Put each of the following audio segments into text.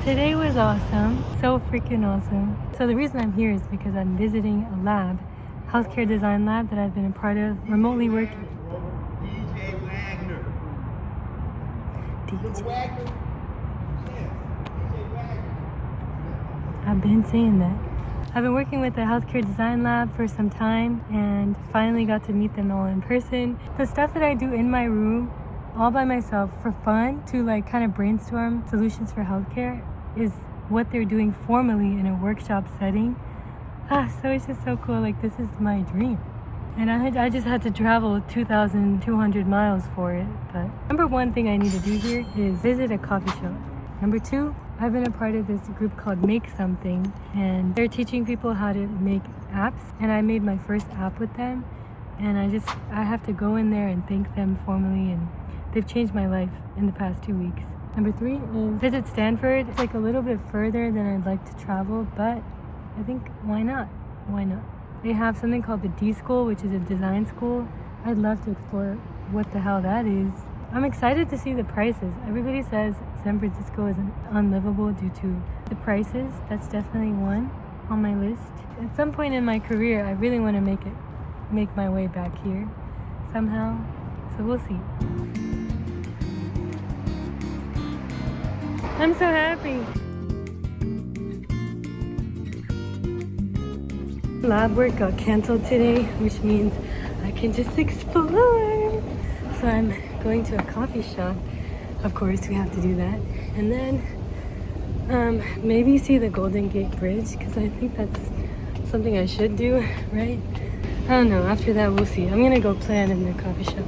Today was awesome, so freaking awesome. So the reason I'm here is because I'm visiting a lab, healthcare design lab that I've been a part of, remotely working. DJ Wagner. DJ. Wagner. I've been saying that. I've been working with the healthcare design lab for some time and finally got to meet them all in person. The stuff that I do in my room all by myself for fun to like kind of brainstorm solutions for healthcare is what they're doing formally in a workshop setting. So it's just so cool. Like, this is my dream. And I just had to travel 2,200 miles for it. But number one thing I need to do here is visit a coffee shop. Number two, I've been a part of this group called Make Something, and they're teaching people how to make apps. And I made my first app with them, and I have to go in there and thank them formally, and they've changed my life in the past 2 weeks. Number three is visit Stanford. It's like a little bit further than I'd like to travel, but I think why not? Why not? They have something called the D School, which is a design school. I'd love to explore what the hell that is. I'm excited to see the prices. Everybody says San Francisco is unlivable due to the prices. That's definitely one on my list. At some point in my career, I really want to make my way back here somehow. So we'll see. I'm so happy. Lab work got canceled today, which means I can just explore. So I'm going to a coffee shop. Of course, we have to do that. And then maybe see the Golden Gate Bridge, because I think that's something I should do, right? I don't know. After that, we'll see. I'm gonna go plan in the coffee shop.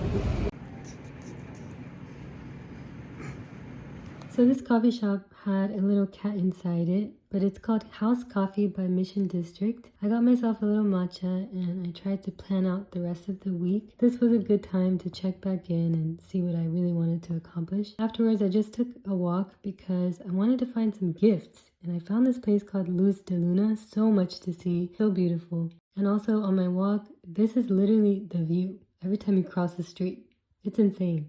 So this coffee shop had a little cat inside it, but it's called Haus Coffee by Mission District. I got myself a little matcha and I tried to plan out the rest of the week. This was a good time to check back in and see what I really wanted to accomplish. Afterwards, I just took a walk because I wanted to find some gifts, and I found this place called Luz De Luna. So much to see, so beautiful. And also on my walk, this is literally the view every time you cross the street. It's insane.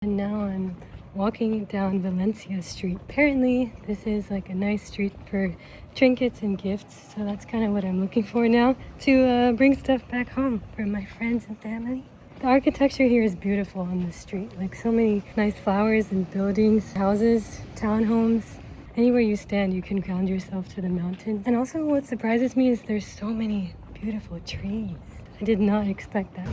And now I'm walking down Valencia Street. Apparently this is like a nice street for trinkets and gifts, so that's kind of what I'm looking for now, to bring stuff back home for my friends and family. The architecture here is beautiful on the street, like so many nice flowers and buildings, houses, townhomes. Anywhere you stand, you can ground yourself to the mountains. And also what surprises me is there's so many beautiful trees. I did not expect that.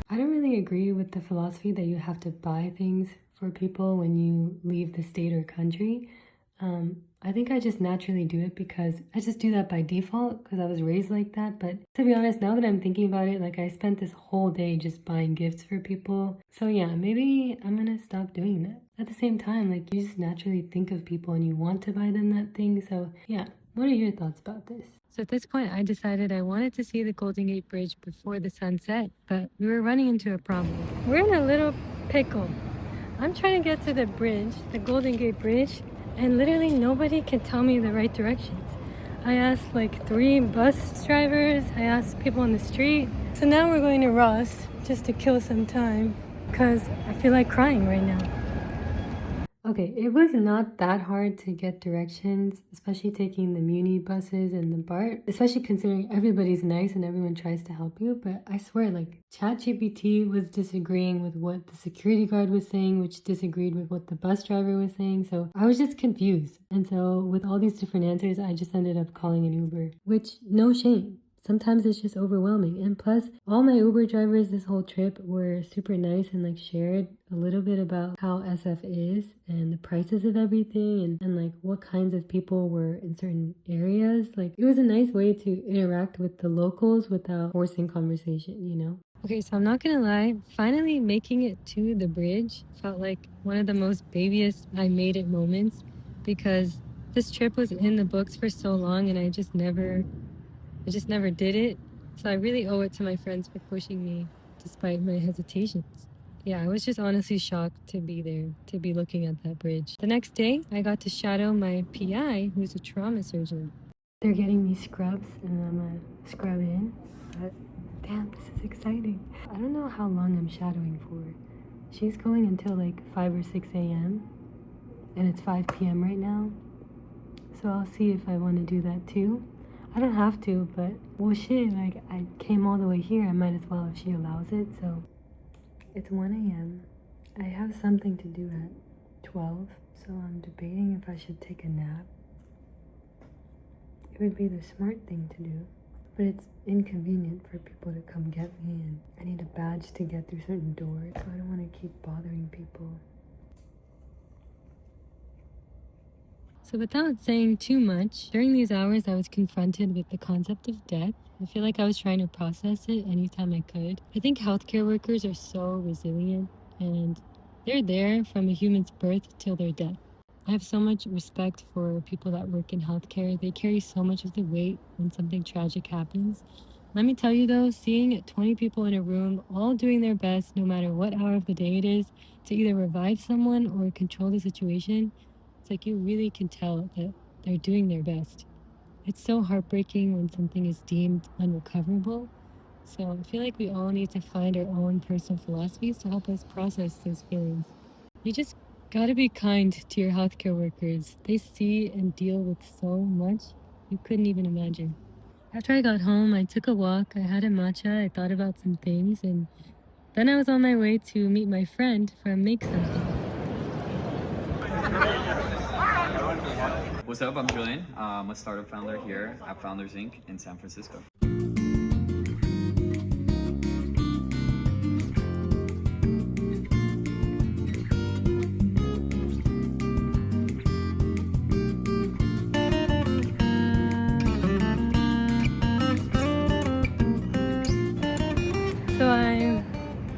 I don't really agree with the philosophy that you have to buy things for people when you leave the state or country. I think I just naturally do it because I just do that by default because I was raised like that. But to be honest, now that I'm thinking about it, like I spent this whole day just buying gifts for people. So yeah, maybe I'm gonna stop doing that. At the same time, like you just naturally think of people and you want to buy them that thing. So yeah, what are your thoughts about this? So at this point, I decided I wanted to see the Golden Gate Bridge before the sun set, but we were running into a problem. We're in a little pickle. I'm trying to get to the bridge, the Golden Gate Bridge, and literally nobody can tell me the right directions. I asked like 3 bus drivers, I asked people on the street. So now we're going to Ross just to kill some time because I feel like crying right now. Okay, it was not that hard to get directions, especially taking the Muni buses and the BART, especially considering everybody's nice and everyone tries to help you. But I swear, like, ChatGPT was disagreeing with what the security guard was saying, which disagreed with what the bus driver was saying. So I was just confused. And so with all these different answers, I just ended up calling an Uber, which no shame. Sometimes it's just overwhelming. And plus, all my Uber drivers this whole trip were super nice and like shared a little bit about how SF is and the prices of everything and like what kinds of people were in certain areas. Like it was a nice way to interact with the locals without forcing conversation, you know? Okay, so I'm not gonna lie, finally making it to the bridge felt like one of the most babyest I made it moments because this trip was in the books for so long and I just never did it. So I really owe it to my friends for pushing me despite my hesitations. Yeah, I was just honestly shocked to be there, to be looking at that bridge. The next day, I got to shadow my PI, who's a trauma surgeon. They're getting me scrubs and I'm gonna scrub in, but damn, this is exciting. I don't know how long I'm shadowing for. She's going until like 5 or 6 a.m. and it's 5 p.m. right now. So I'll see if I want to do that too. I don't have to, but well shit, like I came all the way here, I might as well if she allows it. So it's 1 a.m. I have something to do at 12, so I'm debating if I should take a nap. It would be the smart thing to do, but it's inconvenient for people to come get me, and I need a badge to get through certain doors, so I don't want to keep bothering people. So without saying too much, during these hours I was confronted with the concept of death. I feel like I was trying to process it anytime I could. I think healthcare workers are so resilient, and they're there from a human's birth till their death. I have so much respect for people that work in healthcare. They carry so much of the weight when something tragic happens. Let me tell you though, seeing 20 people in a room all doing their best no matter what hour of the day it is to either revive someone or control the situation, it's like you really can tell that they're doing their best. It's so heartbreaking when something is deemed unrecoverable. So I feel like we all need to find our own personal philosophies to help us process those feelings. You just gotta be kind to your healthcare workers. They see and deal with so much you couldn't even imagine. After I got home, I took a walk, I had a matcha, I thought about some things, and then I was on my way to meet my friend for Make Something. What's up? I'm Julian. I'm a startup founder here at Founders Inc. in San Francisco. So I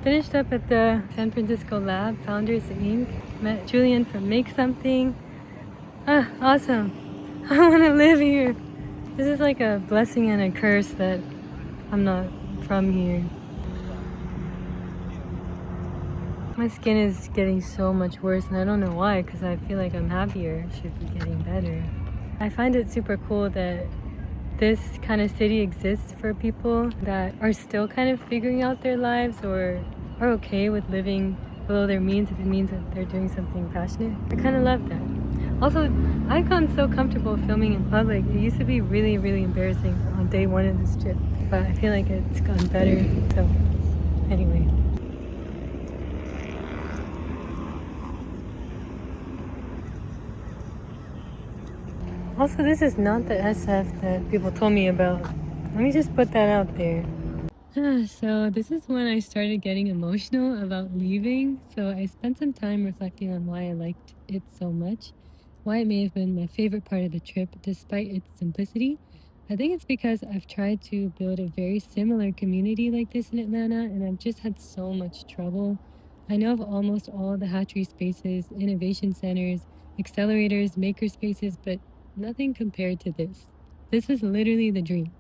finished up at the San Francisco lab, Founders Inc. Met Julian from Make Something. Ah, awesome. I want to live here. This is like a blessing and a curse that I'm not from here. My skin is getting so much worse, and I don't know why, because I feel like I'm happier. It should be getting better. I find it super cool that this kind of city exists for people that are still kind of figuring out their lives or are okay with living below their means if it means that they're doing something passionate. I kind of love that. Also, I've gotten so comfortable filming in public. It used to be really, really embarrassing on day one of this trip, but I feel like it's gotten better. So anyway. Also, this is not the SF that people told me about. Let me just put that out there. So this is when I started getting emotional about leaving. So I spent some time reflecting on why I liked it so much, why it may have been my favorite part of the trip despite its simplicity. I think it's because I've tried to build a very similar community like this in Atlanta, and I've just had so much trouble. I know of almost all the hatchery spaces, innovation centers, accelerators, maker spaces, but nothing compared to this. This was literally the dream.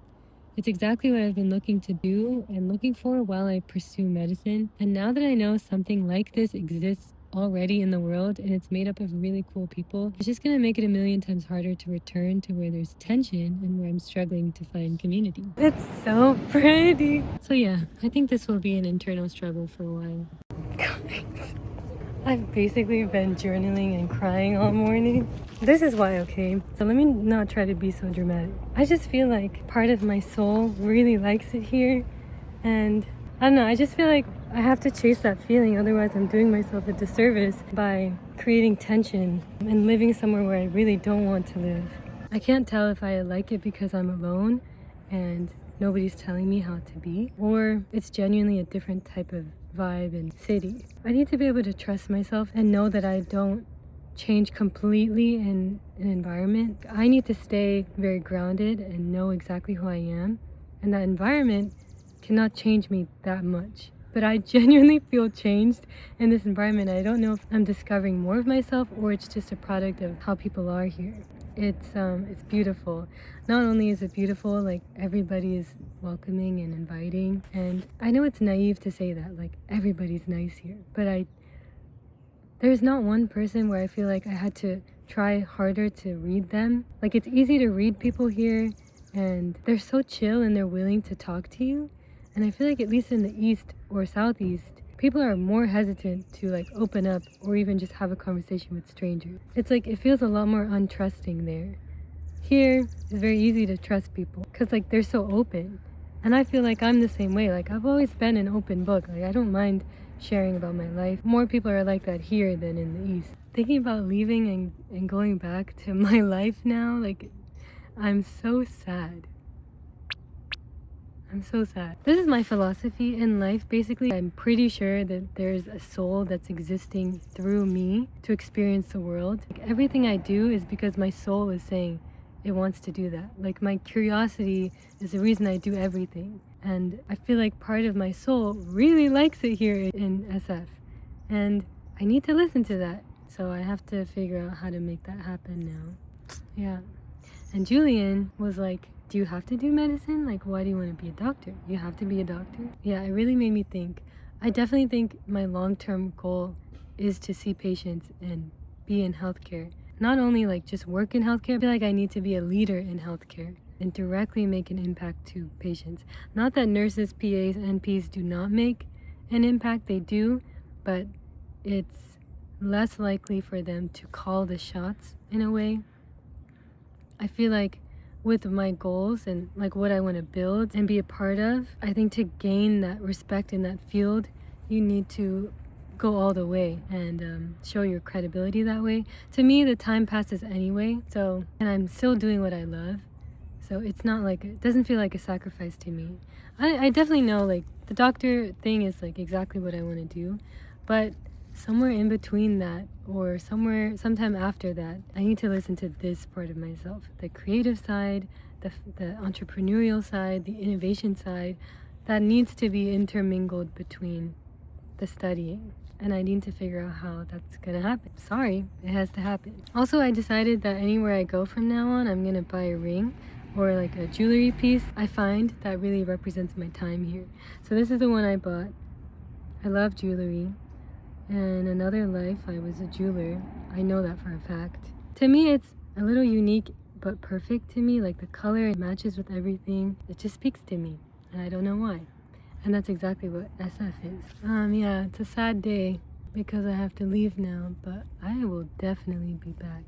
It's exactly what I've been looking to do and looking for while I pursue medicine. And now that I know something like this exists already in the world and it's made up of really cool people, it's just gonna make it a million times harder to return to where there's tension and where I'm struggling to find community. It's so pretty. So yeah, I think this will be an internal struggle for a while. I've basically been journaling and crying all morning. This is why, okay? So let me not try to be so dramatic. I just feel like part of my soul really likes it here. And I don't know, I just feel like I have to chase that feeling. Otherwise, I'm doing myself a disservice by creating tension and living somewhere where I really don't want to live. I can't tell if I like it because I'm alone and nobody's telling me how to be, or it's genuinely a different type of vibe and city. I need to be able to trust myself and know that I don't change completely in an environment. I need to stay very grounded and know exactly who I am, and that environment cannot change me that much. But I genuinely feel changed in this environment. I don't know if I'm discovering more of myself or it's just a product of how people are here. It's beautiful. Not only is it beautiful, like everybody is welcoming and inviting, and I know it's naive to say that, like everybody's nice here, but there's not one person where I feel like I had to try harder to read them. Like it's easy to read people here and they're so chill and they're willing to talk to you. And I feel like at least in the East or Southeast, people are more hesitant to like open up or even just have a conversation with strangers. It's like it feels a lot more untrusting there. Here, it's very easy to trust people because like they're so open. And I feel like I'm the same way. Like I've always been an open book. Like I don't mind sharing about my life. More people are like that here than in the East. Thinking about leaving and going back to my life now, like I'm so sad. I'm so sad. This is my philosophy in life. Basically, I'm pretty sure that there's a soul that's existing through me to experience the world. Like, everything I do is because my soul is saying it wants to do that. Like my curiosity is the reason I do everything. And I feel like part of my soul really likes it here in SF. And I need to listen to that. So I have to figure out how to make that happen now. Yeah. And Julian was like, do you have to do medicine? Like, why do you want to be a doctor? You have to be a doctor? Yeah, it really made me think. I definitely think my long-term goal is to see patients and be in healthcare. Not only like just work in healthcare, I feel like I need to be a leader in healthcare and directly make an impact to patients. Not that nurses, PAs, NPs do not make an impact, they do, but it's less likely for them to call the shots in a way. I feel like with my goals and like what I want to build and be a part of, I think to gain that respect in that field, you need to go all the way and show your credibility that way. To me, the time passes anyway, so, and I'm still doing what I love, so it's not like, it doesn't feel like a sacrifice to me. I definitely know like the doctor thing is like exactly what I want to do, but somewhere in between that or sometime after that, I need to listen to this part of myself, the creative side, the entrepreneurial side, the innovation side, that needs to be intermingled between the studying. And I need to figure out how that's gonna happen. Sorry, it has to happen. Also, I decided that anywhere I go from now on, I'm gonna buy a ring or like a jewelry piece I find that really represents my time here. So this is the one I bought. I love jewelry. In another life, I was a jeweler. I know that for a fact. To me, it's a little unique but perfect to me. Like the color, it matches with everything. It just speaks to me, and I don't know why. And that's exactly what SF is. Yeah, it's a sad day because I have to leave now, but I will definitely be back.